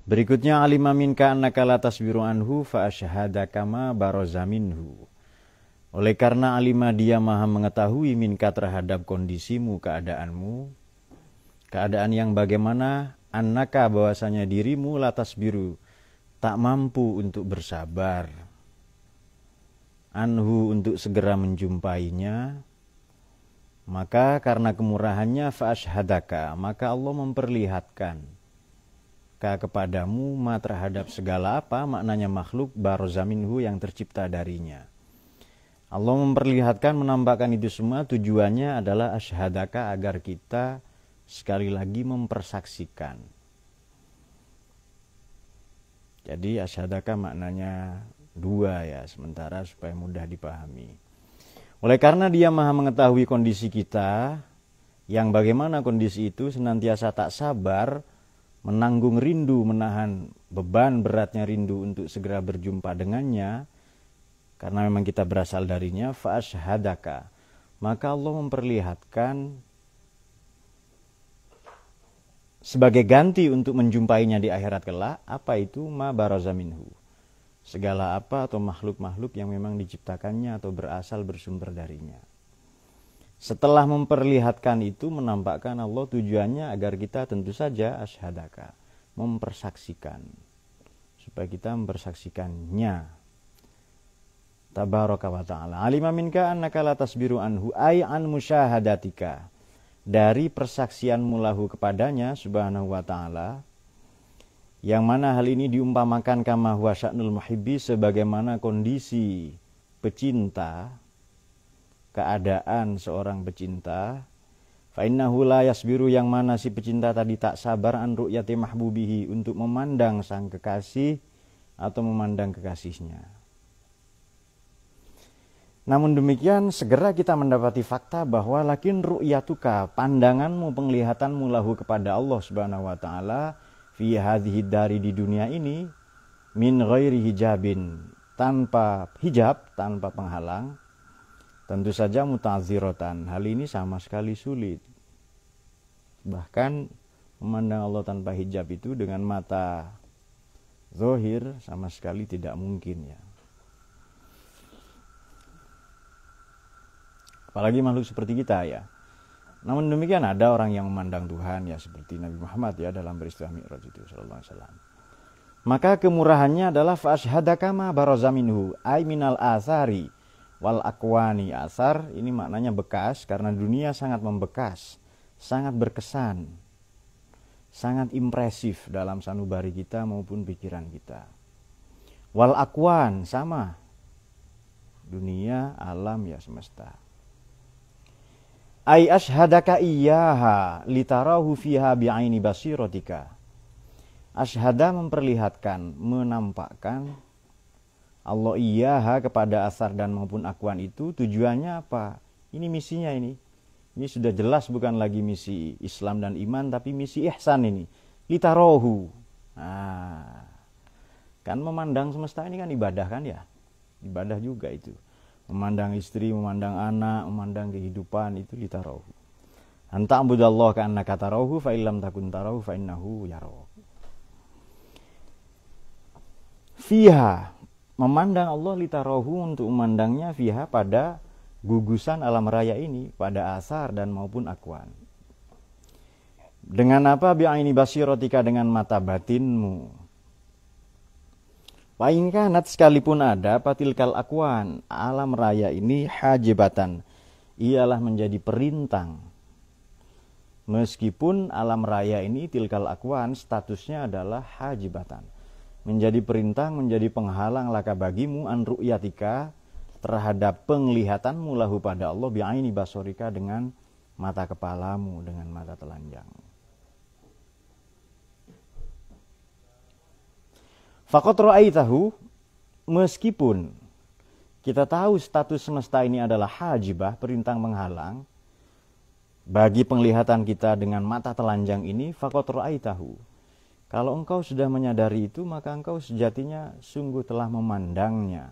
Berikutnya alima minka annaka la tasbiru anhu fa asyhadaka ma baraza minhu. Oleh karena alima dia maha mengetahui minka terhadap kondisimu, keadaanmu, keadaan yang bagaimana, annaka bahwasanya dirimu la tasbiru tak mampu untuk bersabar, anhu untuk segera menjumpainya, maka karena kemurahannya fa asyhadaka, maka Allah memperlihatkan kepadamu ma terhadap segala apa, maknanya makhluk, baraza minhu yang tercipta darinya. Allah memperlihatkan, menampakkan itu semua tujuannya adalah asyhadaka agar kita sekali lagi mempersaksikan. Jadi asyhadaka maknanya dua ya, sementara supaya mudah dipahami. Oleh karena dia maha mengetahui kondisi kita, yang bagaimana kondisi itu senantiasa tak sabar, menanggung rindu, menahan beban beratnya rindu untuk segera berjumpa dengannya, karena memang kita berasal darinya, fa asyhadaka, maka Allah memperlihatkan sebagai ganti untuk menjumpainya di akhirat kelak, apa itu ma baraza minhu, segala apa atau makhluk-makhluk yang memang diciptakannya atau berasal bersumber darinya. Setelah memperlihatkan itu, menampakkan Allah tujuannya agar kita tentu saja asyhadaka, mempersaksikan, supaya kita mempersaksikannya. Tabaraka wa ta'ala. Alima minka annaka la tasbiru anhu ay an musyahadatika, dari persaksianmu lahu kepadanya subhanahu wa ta'ala, yang mana hal ini diumpamakan kama huwa sya'nul muhibbi, sebagaimana kondisi pecinta, keadaan seorang pecinta. Fa innahu la yasbiru, yang mana si pecinta tadi tak sabar, an ru'yati mahbubihi, untuk memandang sang kekasih atau memandang kekasihnya. Namun demikian segera kita mendapati fakta bahwa lakin ru'yatuka, pandanganmu, penglihatanmu lahu kepada Allah subhanahu wa ta'ala, fi hadhihi dari di dunia ini, min ghairi hijabin, tanpa hijab, tanpa penghalang, tentu saja muta'azziratan, hal ini sama sekali sulit. Bahkan memandang Allah tanpa hijab itu dengan mata zahir sama sekali tidak mungkin ya. Apalagi makhluk seperti kita ya. Namun demikian ada orang yang memandang Tuhan ya, seperti Nabi Muhammad ya dalam peristiwa Mi'raj itu sallallahu alaihi wasallam. Maka kemurahannya adalah fa asyhadaka ma baraza minhu ay minal athari wal akwani. Asar ini maknanya bekas, karena dunia sangat membekas, sangat berkesan, sangat impresif dalam sanubari kita maupun pikiran kita. Wal akwan sama, dunia, alam ya, semesta. Ay asyhadaka iyyaha litarahu fiha bi'aini basiratika. Asyhada memperlihatkan, menampakkan Allah iyyaha kepada asar dan maupun akwan itu, tujuannya apa? Ini misinya ini. Ini sudah jelas bukan lagi misi Islam dan iman, tapi misi ihsan ini. Litarahu. Nah, kan memandang semesta ini kan ibadah kan ya? Ibadah juga itu. Memandang istri, memandang anak, memandang kehidupan, itu litarahu. Anta abudallah ka'annaka tarahu fa illam takun tarahu fa innahu yarahu. Fiha, memandang Allah litarahu, untuk memandangnya fiha pada gugusan alam raya ini, pada asar dan maupun akwan. Dengan apa? Bi'aini basiratika, dengan mata batinmu. Paingkanat, sekalipun ada patilkal akwan, alam raya ini hajibatan, ialah menjadi perintang. Meskipun alam raya ini tilkal akwan statusnya adalah hajibatan, menjadi perintang, menjadi penghalang laka bagimu an ru'yatika, terhadap penglihatanmu lahu pada Allah, bi'aini basorika, dengan mata kepalamu, dengan mata telanjang. Faqad ra'aitahu, meskipun kita tahu status semesta ini adalah hajibah, perintang menghalang bagi penglihatan kita dengan mata telanjang ini, faqad ra'aitahu, kalau engkau sudah menyadari itu, maka engkau sejatinya sungguh telah memandangnya.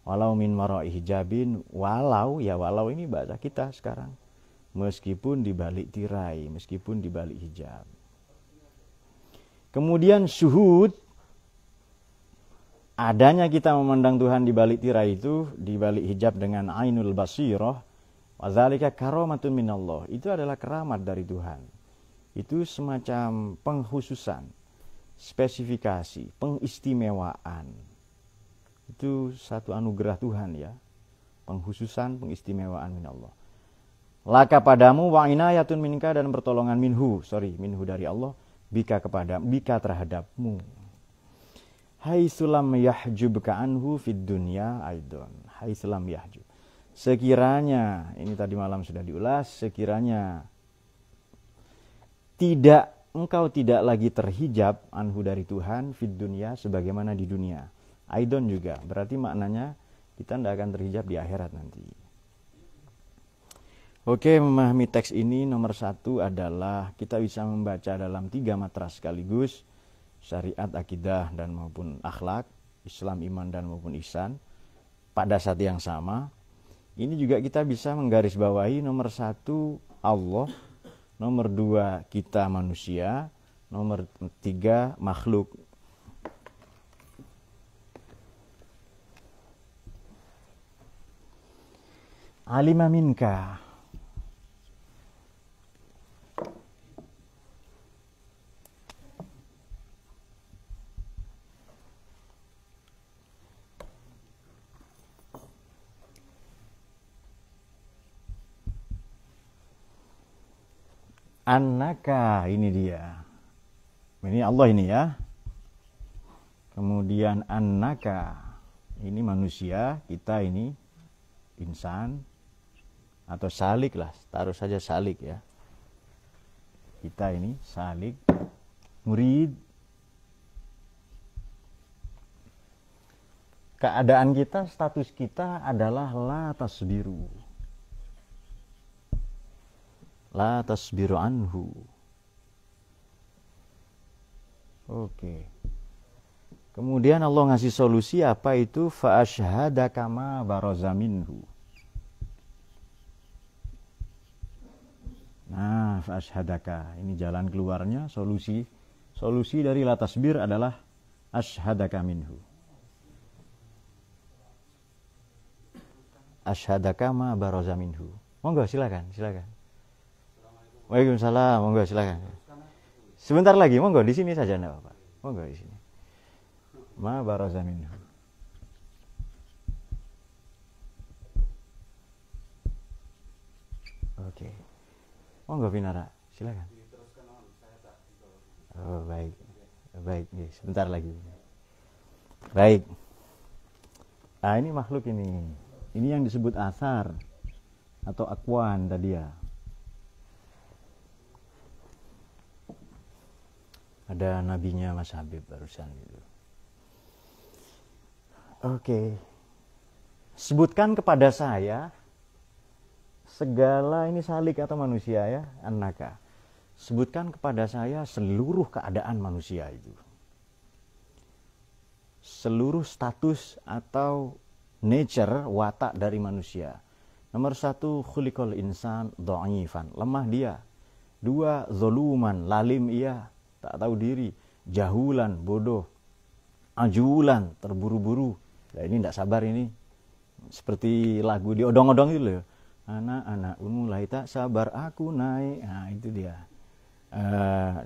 Walau min wara'i hijabin, walau ini bahasa kita sekarang, meskipun di balik tirai, meskipun di balik hijab. Kemudian syuhud, adanya kita memandang Tuhan di balik tirai itu, di balik hijab dengan ainul basirah, wadzalika karamatun minallah. Itu adalah keramat dari Tuhan. Itu semacam pengkhususan, spesifikasi, pengistimewaan. Itu satu anugerah Tuhan ya. Pengkhususan, pengistimewaan minallah. Laka padamu wa inayatun minka, dan pertolongan minhu dari Allah, bika terhadapmu. Haitsulam yahjubka anhu fid dunya aidon. Haitsulam yahjub. Sekiranya, ini tadi malam sudah diulas, sekiranya engkau tidak lagi terhijab anhu dari Tuhan fid dunya, sebagaimana di dunia. Aidon juga, berarti maknanya kita tidak akan terhijab di akhirat nanti. Oke, memahami teks ini nomor 1 adalah kita bisa membaca dalam 3 matras sekaligus, syariat, akidah, dan maupun akhlak, Islam, iman, dan maupun ihsan, pada saat yang sama. Ini juga kita bisa menggarisbawahi nomor 1 Allah, nomor 2 kita manusia, nomor 3 makhluk. Alima minka. Annaka, ini dia. Ini Allah ini ya. Kemudian annaka, ini manusia, kita ini insan atau salik lah, taruh saja salik ya. Kita ini salik, murid. Keadaan kita, status kita adalah la tasbiru. La tasbiru anhu. Oke. Kemudian Allah ngasih solusi, apa itu? Fa asyhadaka ma baraza minhu. Nah, fa asyhadaka, ini jalan keluarnya, solusi dari la tasbir adalah asyhadaka minhu. Asyhadaka ma baraza minhu. Monggo silakan. Waalaikumsalam, monggo silakan. Sebentar lagi, monggo di sini saja enggak apa-apa. Monggo di sini. Ma baraza minhu. Oke. Monggo Vinara, silakan. Oh, baik. Baik, sebentar lagi. Baik. Ah, ini makhluk ini. Ini yang disebut asar atau akwan tadi ya. Ada nabinya Mas Habib barusan gitu. Oke. Sebutkan kepada saya segala, ini salik atau manusia ya, annaka. Sebutkan kepada saya seluruh keadaan manusia itu. Seluruh status atau nature, watak dari manusia. Nomor 1, khuliqal insan dha'ifan, lemah dia. 2, zoluman, lalim ia, tak tahu diri. Jahulan, bodoh. Ajulan, terburu-buru. Nah, ini tidak sabar ini. Seperti lagu di odong-odong itu loh. Anak-anak mulai tak sabar aku naik. Nah, itu dia.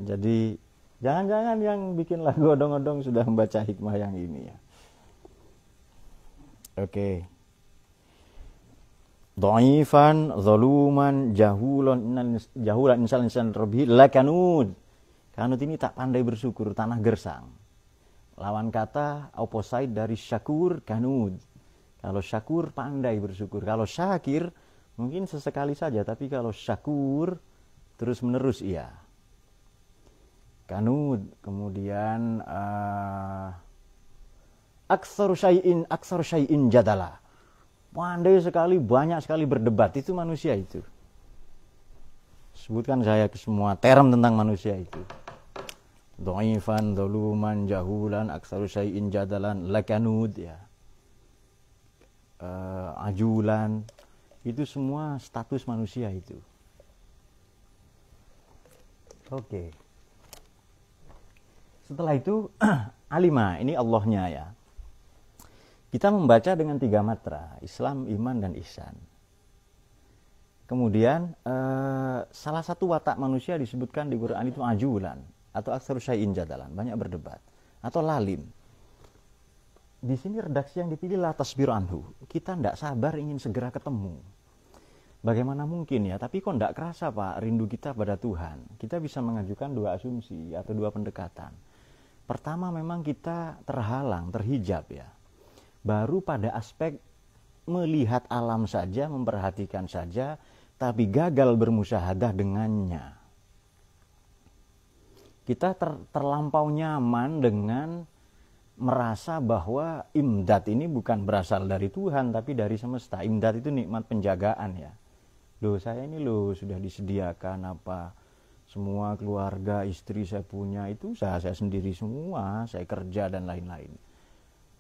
Jadi jangan-jangan yang bikin lagu odong-odong sudah membaca hikmah yang ini ya. Oke. Dhaifan, zaluman, jahulan insan rabbi lakanud. Kanut ini tak pandai bersyukur, tanah gersang. Lawan kata opposite dari syakur, kanud. Kalau syakur pandai bersyukur. Kalau syakir mungkin sesekali saja, tapi kalau syakur terus menerus iya. Kanud. Kemudian aksar syai'in jadala. Pandai sekali, banyak sekali berdebat. Itu manusia itu. Sebutkan saya ke semua term tentang manusia itu. Dhaifan, zaluman, jahulan, aksar syai'in jadalan, lakanud ya. Ajulan. Itu semua status manusia itu. Oke. Setelah itu alima, ini Allahnya ya. Kita membaca dengan 3 matra, Islam, iman, dan ihsan. Kemudian salah satu watak manusia disebutkan di Quran itu ajulan atau aktsaru syai'in jadalan, banyak berdebat, atau lalim. Di sini redaksi yang dipilih la tasbiru anhu. Kita tidak sabar ingin segera ketemu. Bagaimana mungkin ya? Tapi kok tidak kerasa Pak rindu kita pada Tuhan? Kita bisa mengajukan 2 asumsi atau 2 pendekatan. Pertama memang kita terhalang, terhijab ya. Baru pada aspek melihat alam saja, memperhatikan saja, tapi gagal bermusyahadah dengannya. Kita terlampau nyaman dengan merasa bahwa imdad ini bukan berasal dari Tuhan, tapi dari semesta. Imdad itu nikmat penjagaan ya. Loh saya ini loh sudah disediakan apa, semua keluarga, istri saya punya, itu saya sendiri semua, saya kerja dan lain-lain.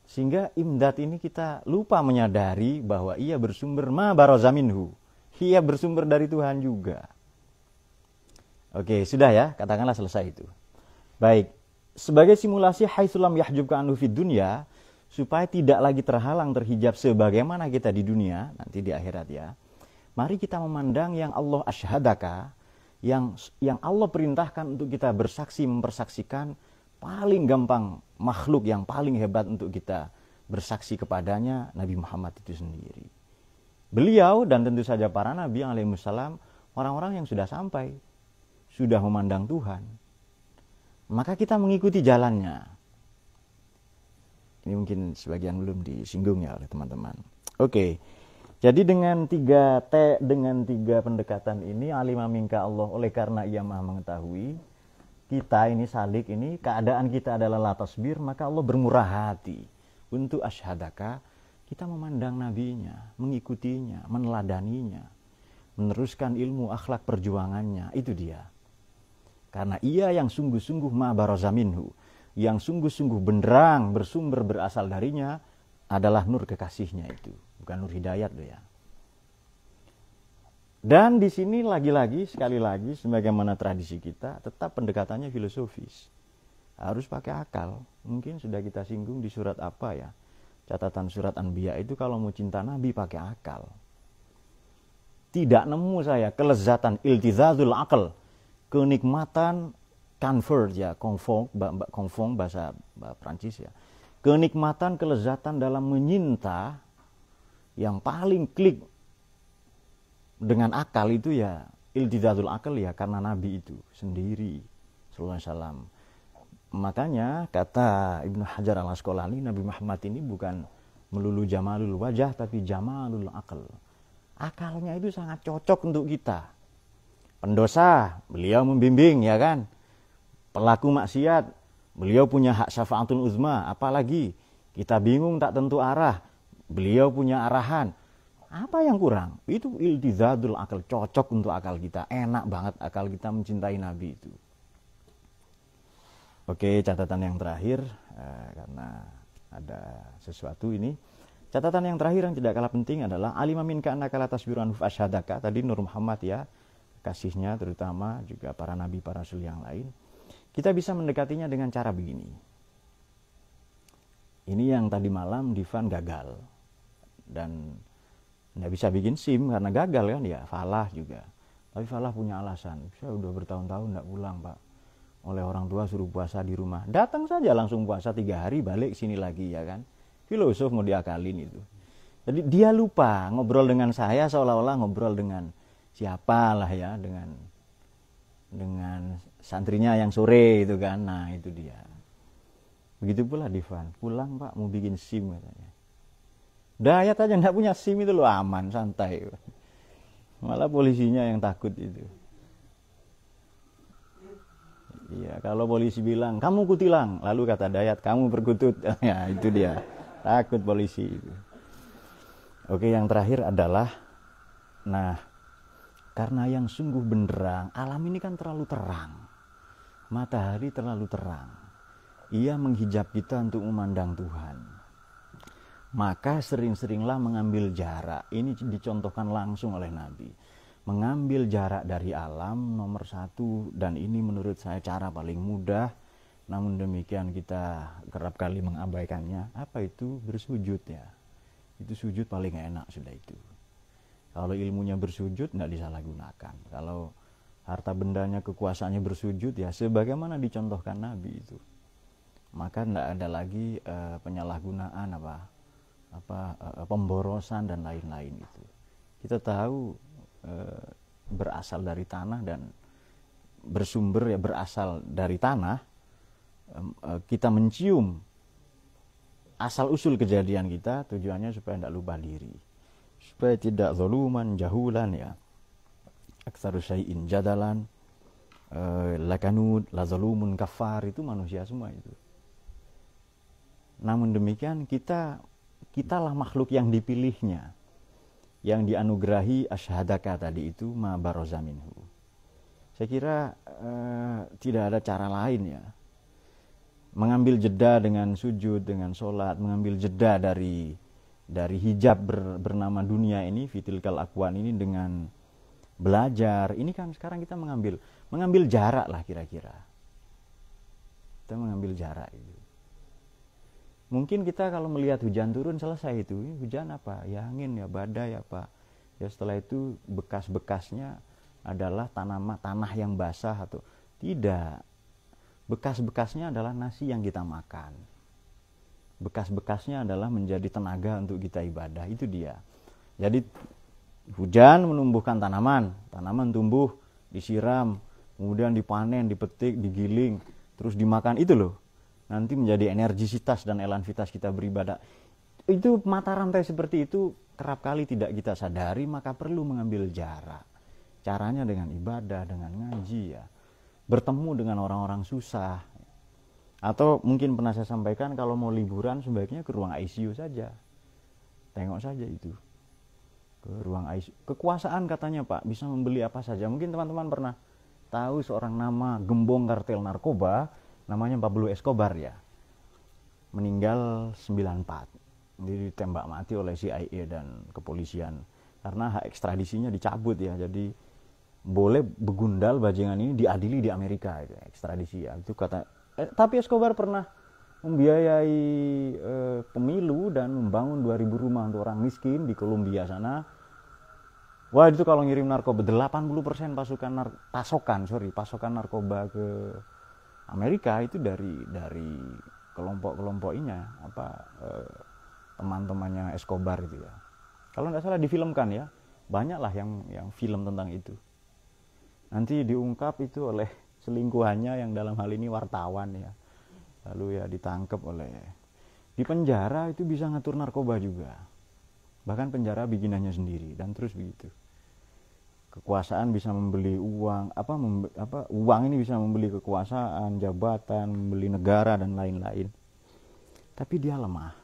Sehingga imdad ini kita lupa menyadari bahwa ia bersumber ma baraza minhu. Ia bersumber dari Tuhan juga. Oke, sudah ya, katakanlah selesai itu. Baik, sebagai simulasi haitsulam yahjubka anhu fid dunya, supaya tidak lagi terhalang terhijab sebagaimana kita di dunia nanti di akhirat ya. Mari kita memandang yang Allah asyhadaka, yang Allah perintahkan untuk kita bersaksi, mempersaksikan, paling gampang makhluk yang paling hebat untuk kita bersaksi kepadanya Nabi Muhammad itu sendiri. Beliau dan tentu saja para nabi alaihissalam orang-orang yang sudah sampai, sudah memandang Tuhan. Maka kita mengikuti jalannya. Ini mungkin sebagian belum disinggung ya oleh teman-teman. Oke. Jadi dengan 3 pendekatan ini, alima minka Allah, oleh karena ia maha mengetahui, kita ini salik ini, keadaan kita adalah la tasbir, maka Allah bermurah hati untuk asyhadaka, kita memandang nabinya, mengikutinya, meneladaninya, meneruskan ilmu akhlak perjuangannya, itu dia. Karena ia yang sungguh-sungguh ma baraza minhu, yang sungguh-sungguh benderang bersumber berasal darinya adalah nur kekasihnya itu, bukan nur hidayat loh ya. Dan di sini lagi-lagi, sekali lagi, sebagaimana tradisi kita, tetap pendekatannya filosofis. Harus pakai akal. Mungkin sudah kita singgung di surat apa ya? Catatan surat Anbiya itu kalau mau cinta Nabi pakai akal. Tidak nemu saya kelezatan iltizazul akal, kenikmatan convert ya, confort bahasa Prancis ya. Kenikmatan, kelezatan dalam menyinta yang paling klik dengan akal itu ya iltizazul akal ya, karena Nabi itu sendiri sallallahu alaihi wasallam. Makanya kata Ibnu Hajar al-Asqalani, Nabi Muhammad ini bukan melulu jamalul wajah tapi jamalul akal. Akalnya itu sangat cocok untuk kita. Pendosa, beliau membimbing ya kan. Pelaku maksiat, beliau punya hak syafaatul uzma, apalagi kita bingung tak tentu arah, beliau punya arahan. Apa yang kurang? Itu iltizadul akal, cocok untuk akal kita. Enak banget akal kita mencintai Nabi itu. Oke, catatan yang terakhir, karena ada sesuatu ini. Catatan yang terakhir yang tidak kalah penting adalah alima minka annaka la tasbiru anhu asyhadaka. Tadi Nur Muhammad ya, kasihnya terutama juga para nabi, para rasul yang lain. Kita bisa mendekatinya dengan cara begini. Ini yang tadi malam Divan gagal. Dan nggak bisa bikin SIM karena gagal kan ya, Falah juga. Tapi Falah punya alasan, saya udah bertahun-tahun nggak pulang Pak. Oleh orang tua suruh puasa di rumah. Datang saja langsung puasa 3 hari, balik sini lagi ya kan. Filosof mau diakalin itu. Jadi dia lupa ngobrol dengan saya seolah-olah ngobrol dengan siapalah ya, dengan santrinya yang sore itu kan. Nah itu dia. Begitu pula Divan, pulang Pak mau bikin SIM katanya. Dayat aja nggak punya SIM itu lo aman, santai. Malah polisinya yang takut itu. Iya, kalau polisi bilang kamu kutilang, lalu kata Dayat kamu perkutut, ya itu dia, takut polisi itu. Oke, yang terakhir adalah, nah, karena yang sungguh benderang, alam ini kan terlalu terang, matahari terlalu terang, ia menghijab kita untuk memandang Tuhan. Maka sering-seringlah mengambil jarak. Ini dicontohkan langsung oleh Nabi. Mengambil jarak dari alam nomor 1, dan ini menurut saya cara paling mudah namun demikian kita kerap kali mengabaikannya. Apa itu bersujud ya? Itu sujud paling enak sudah itu. Kalau ilmunya bersujud nggak disalahgunakan. Kalau harta bendanya, kekuasaannya bersujud ya sebagaimana dicontohkan Nabi itu. Maka nggak ada lagi penyalahgunaan pemborosan dan lain-lain itu. Kita tahu berasal dari tanah dan bersumber ya berasal dari tanah. Kita mencium asal usul kejadian kita, tujuannya supaya tidak lupa diri, supaya tidak zaluman jahulan ya, aktsaru syai'in jadalan, lakanud la zalumun kafar, itu manusia semua itu. Namun demikian kitalah makhluk yang dipilihnya, yang dianugerahi asyhadaka tadi itu ma baroza minhu. Saya kira tidak ada cara lain ya, mengambil jeda dengan sujud, dengan sholat, mengambil jeda dari hijab bernama dunia ini, fitilkal akwan ini, dengan belajar. Ini kan sekarang kita mengambil jarak lah kira-kira. Kita mengambil jarak itu. Mungkin kita kalau melihat hujan turun selesai itu, hujan apa? Ya angin, ya badai apa. Ya setelah itu bekas-bekasnya adalah tanah yang basah atau tidak. Bekas-bekasnya adalah nasi yang kita makan. Bekas-bekasnya adalah menjadi tenaga untuk kita ibadah. Itu dia. Jadi hujan menumbuhkan tanaman. Tanaman tumbuh, disiram, kemudian dipanen, dipetik, digiling, terus dimakan. Itu loh. Nanti menjadi energisitas dan elanvitas kita beribadah. Itu mata rantai seperti itu kerap kali tidak kita sadari, maka perlu mengambil jarak. Caranya dengan ibadah, dengan ngaji ya. Bertemu dengan orang-orang susah. Atau mungkin pernah saya sampaikan, kalau mau liburan sebaiknya ke ruang ICU saja. Tengok saja itu. Ke ruang ICU. Kekuasaan katanya Pak, bisa membeli apa saja. Mungkin teman-teman pernah tahu seorang nama gembong kartel narkoba, namanya Pablo Escobar ya. Meninggal 94. Ditembak mati oleh CIA dan kepolisian. Karena hak ekstradisinya dicabut ya, jadi boleh begundal bajingan ini diadili di Amerika itu, ekstradisi ya. Itu kata tapi Escobar pernah membiayai pemilu dan membangun 2000 rumah untuk orang miskin di Kolombia sana. Wah, itu kalau ngirim narkoba 80% pasokan narkoba ke Amerika itu dari kelompok-kelompoknya teman-temannya Escobar itu ya. Kalau nggak salah difilmkan ya, banyaklah yang film tentang itu. Nanti diungkap itu oleh selingkuhannya yang dalam hal ini wartawan ya. Lalu ya ditangkap di penjara itu bisa ngatur narkoba juga. Bahkan penjara bikinannya sendiri dan terus begitu. Kekuasaan bisa membeli uang, uang ini bisa membeli kekuasaan, jabatan, membeli negara dan lain-lain. Tapi dia lemah.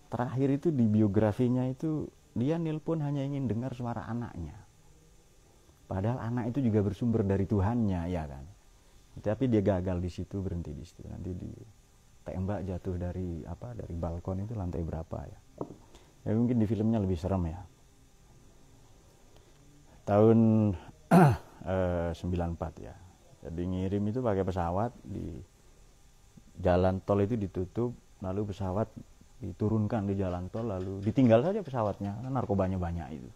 Terakhir itu di biografinya itu dia nelpon hanya ingin dengar suara anaknya. Padahal anak itu juga bersumber dari Tuhannya, ya kan. Tapi dia gagal di situ, berhenti di situ. Nanti ditembak jatuh dari balkon itu lantai berapa ya. Ya mungkin di filmnya lebih serem ya. Tahun 94 ya. Jadi ngirim itu pakai pesawat, di jalan tol itu ditutup, lalu pesawat diturunkan di jalan tol, lalu ditinggal saja pesawatnya, karena narkobanya banyak itu.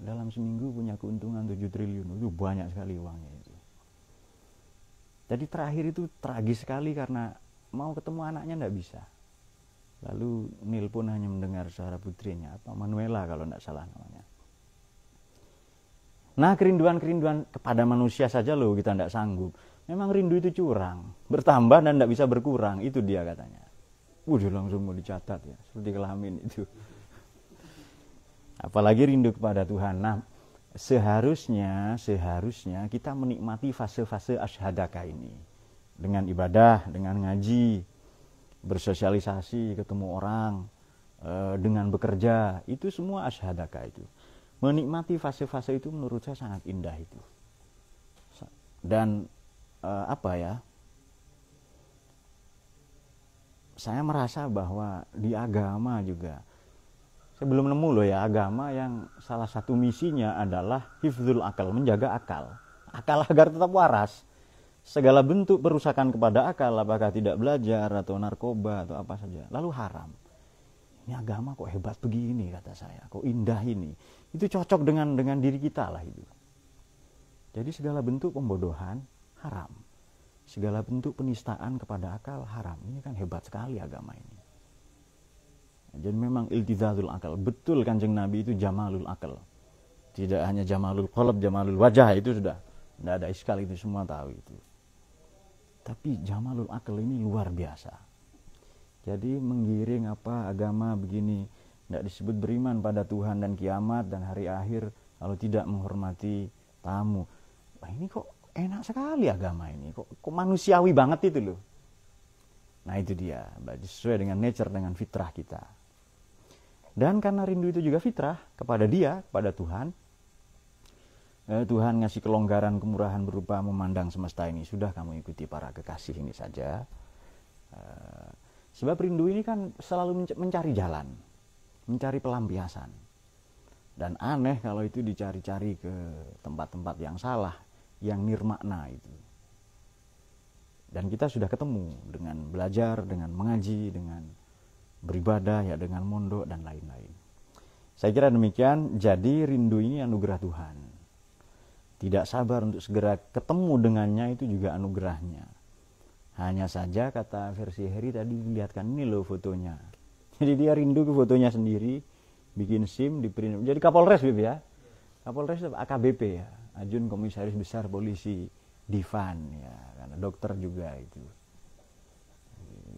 Dalam seminggu punya keuntungan 7 triliun. Itu banyak sekali uangnya itu. Jadi terakhir itu tragis sekali karena mau ketemu anaknya enggak bisa. Lalu nelpon hanya mendengar suara putrinya, Manuela kalau enggak salah namanya. Nah, kerinduan kepada manusia saja loh kita enggak sanggup. Memang rindu itu curang, bertambah dan enggak bisa berkurang, itu dia katanya. Dia langsung mau dicatat ya, seperti kelamin itu. Apalagi rindu kepada Tuhan. Nah, seharusnya kita menikmati fase-fase asyhadaka ini dengan ibadah, dengan ngaji, bersosialisasi, ketemu orang, dengan bekerja, itu semua asyhadaka itu. Menikmati fase-fase itu menurut saya sangat indah itu. Dan saya merasa bahwa di agama juga saya belum nemu loh ya agama yang salah satu misinya adalah hifdzul akal, menjaga akal agar tetap waras. segala bentuk perusakan kepada akal, apakah tidak belajar atau narkoba atau apa saja, lalu haram. Ini agama kok hebat begini, kata saya, kok indah ini. Itu cocok dengan diri kita lah itu. Jadi segala bentuk pembodohan haram, segala bentuk penistaan kepada akal haram. Ini kan hebat sekali agama ini. Jadi memang iltizazul akal, betul Kanjeng Nabi itu jamalul akal. Tidak hanya jamalul qalb, jamalul wajah, itu sudah tidak ada iskal, itu semua tahu itu. Tapi jamalul akal ini luar biasa. Jadi menggiring apa agama begini, tidak disebut beriman pada Tuhan dan kiamat dan hari akhir kalau tidak menghormati tamu. Wah, ini kok enak sekali agama ini, kok manusiawi banget itu loh. Nah itu dia, sesuai dengan nature, dengan fitrah kita. Dan karena rindu itu juga fitrah kepada dia, kepada Tuhan, Tuhan ngasih kelonggaran, kemurahan berupa memandang semesta ini. Sudah kamu ikuti para kekasih ini saja. Sebab rindu ini kan selalu mencari jalan, mencari pelampiasan. Dan aneh kalau itu dicari-cari ke tempat-tempat yang salah, yang nirmakna itu. Dan kita sudah ketemu dengan belajar, dengan mengaji, dengan beribadah, ya dengan mondok dan lain-lain. Saya kira demikian. Jadi rindu ini anugerah Tuhan. Tidak sabar untuk segera ketemu dengannya itu juga anugerahnya. Hanya saja kata versi Heri tadi dilihatkan, ini loh fotonya. Jadi dia rindu ke fotonya sendiri, bikin SIM, diprint. Jadi Kapolres ya. Kapolres AKBP ya, Ajun Komisaris Besar Polisi Divan ya, karena dokter juga itu.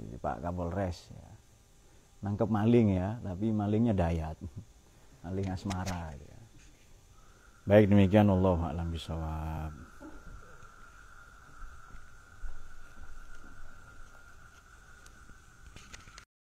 Jadi, Pak Kapolres ya. Nangkep maling ya, tapi malingnya Dayat. Maling asmara ya. Baik, demikian, wallahu a'lam bishawab.